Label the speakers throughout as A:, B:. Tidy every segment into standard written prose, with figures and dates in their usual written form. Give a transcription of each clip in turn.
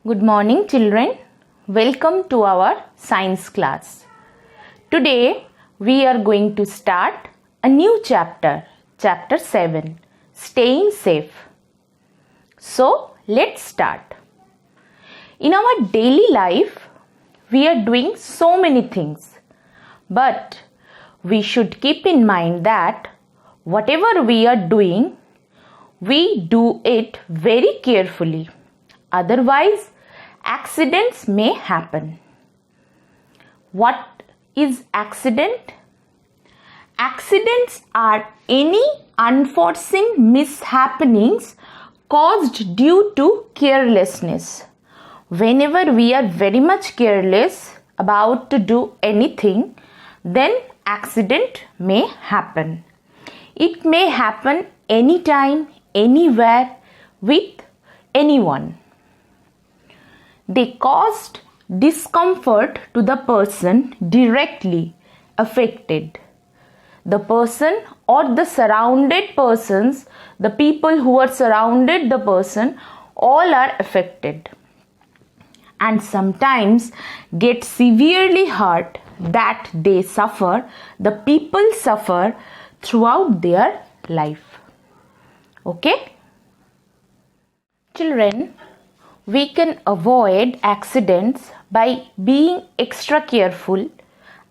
A: Good morning, children. Welcome to our science class. Today we are going to start a new chapter, chapter 7, Staying Safe. So, let's start. In our daily life, we are doing so many things, but we should keep in mind that whatever we are doing, we do it very carefully. Otherwise, accidents may happen. What is accident? Accidents are any unforeseen mishappenings caused due to carelessness. Whenever we are very much careless about to do anything, then accident may happen. It may happen anytime, anywhere, with anyone. They caused discomfort to the person directly affected. The person or the surrounded persons, the people who are surrounded the person, all are affected. And sometimes get severely hurt that they suffer, the people suffer throughout their life. Okay? Children, we can avoid accidents by being extra careful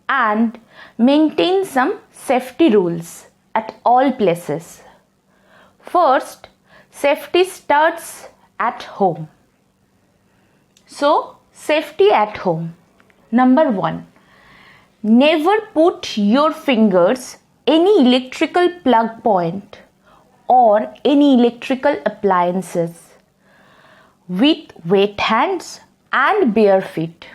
A: and maintain some safety rules at all places. First, safety starts at home. So, safety at home. Number 1. Never put your fingers any electrical plug point or any electrical appliances with wet hands and bare feet.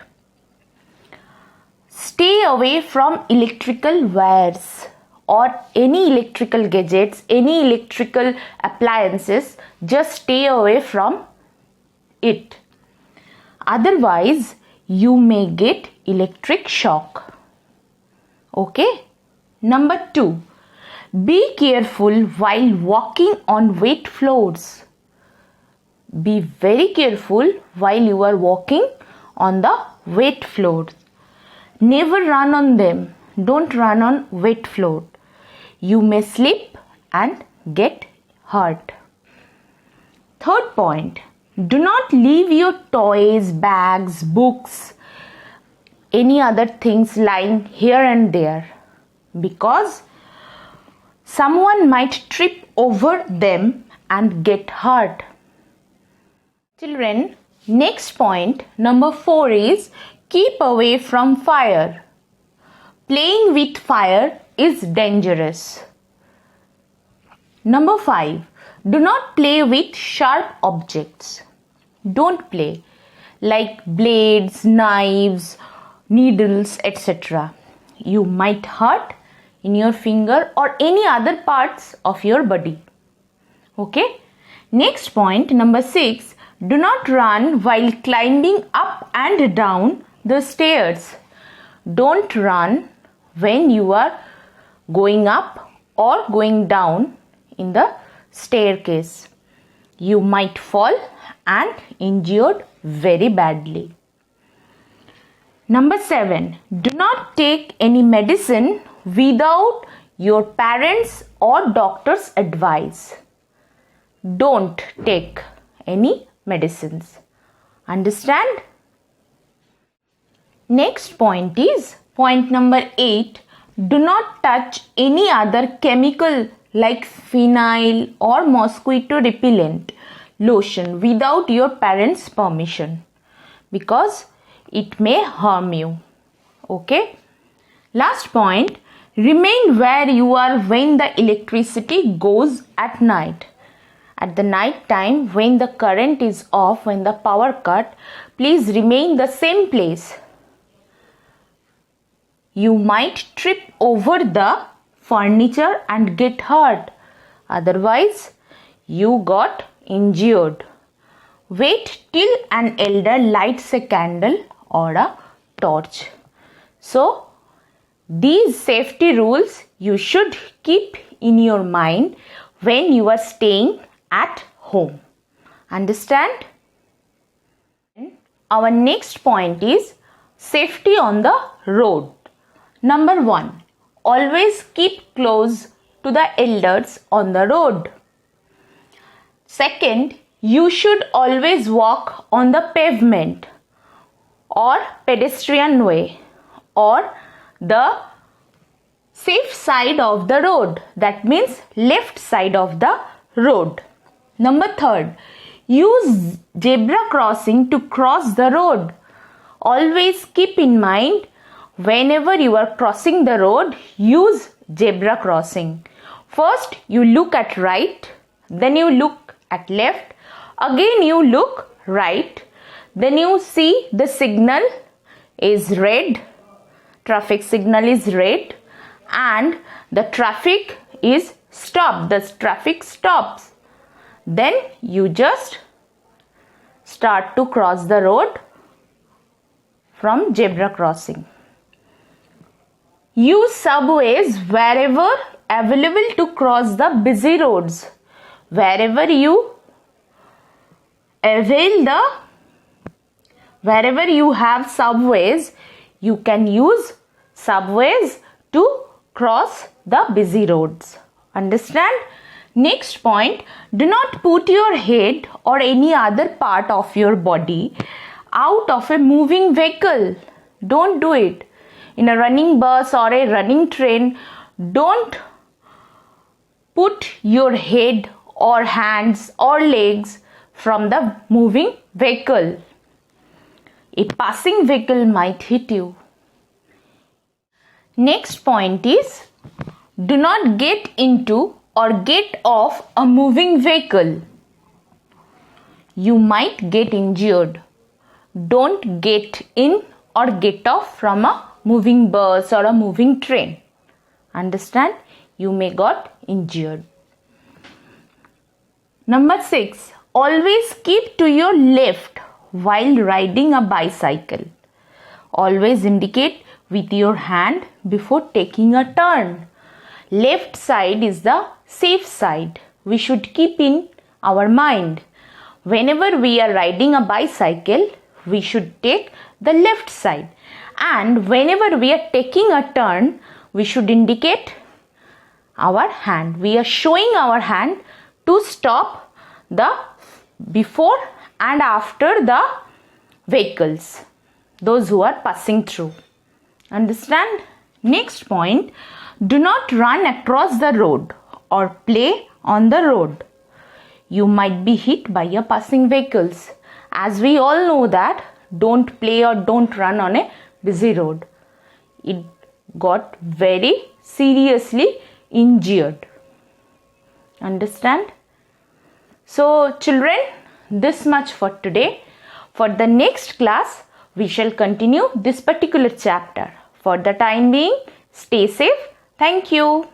A: Stay away from electrical wires or any electrical gadgets, any electrical appliances. Just stay away from it. Otherwise, you may get electric shock. Okay? Number 2. Be careful while walking on wet floors. Be very careful while you are walking on the wet floors. Never run on them. Don't run on wet floor. You may slip and get hurt. Third point. Do not leave your toys, bags, books, any other things lying here and there, because someone might trip over them and get hurt. Children, next point, number 4 is keep away from fire. Playing with fire is dangerous. Number 5, do not play with sharp objects. Don't play like blades, knives, needles, etc. You might hurt in your finger or any other parts of your body. Okay? Next point, number 6, do not run while climbing up and down the stairs. Don't run when you are going up or going down in the staircase. You might fall and injured very badly. Number 7. Do not take any medicine without your parents' or doctor's advice. Don't take any medicines. Understand? Next point is point number 8. Do not touch any other chemical like phenyl or mosquito repellent lotion without your parents' permission, because it may harm you. Okay? Last point. Remain where you are when the electricity goes at night. At the night time, when the current is off, when the power cut, please remain the same place. You might trip over the furniture and get hurt. Otherwise, you got injured. Wait till an elder lights a candle or a torch. So, these safety rules you should keep in your mind when you are staying at home. Understand? our next point is safety on the road. Number 1, always keep close to the elders on the road. Second, you should always walk on the pavement or pedestrian way or the safe side of the road, that means left side of the road. Number 3, use zebra crossing to cross the road. Always keep in mind, whenever you are crossing the road, use zebra crossing. First you look at right, then you look at left, again you look right, then you see the signal is red, traffic signal is red, and the traffic is stopped, the traffic stops. Then you just start to cross the road from zebra crossing. Use subways wherever available to cross the busy roads. Wherever you have subways, you can use subways to cross the busy roads. Understand? Next point, do not put your head or any other part of your body out of a moving vehicle. Don't do it. In a running bus or a running train, don't put your head or hands or legs from the moving vehicle. A passing vehicle might hit you. Next point is, do not get into or get off a moving vehicle. You might get injured. Don't get in or get off from a moving bus or a moving train. Understand? You may got injured. Number 6, always keep to your left while riding a bicycle. Always indicate with your hand before taking a turn. Left side is the safe side. We should keep in our mind. Whenever we are riding a bicycle, we should take the left side. And whenever we are taking a turn, we should indicate our hand. We are showing our hand to stop the before and after the vehicles, those who are passing through. Understand? Next point, do not run across the road or play on the road. You might be hit by a passing vehicles. As we all know that, don't play or don't run on a busy road. It got very seriously injured. Understand? So children, this much for today. For the next class, we shall continue this particular chapter. For the time being, stay safe. Thank you.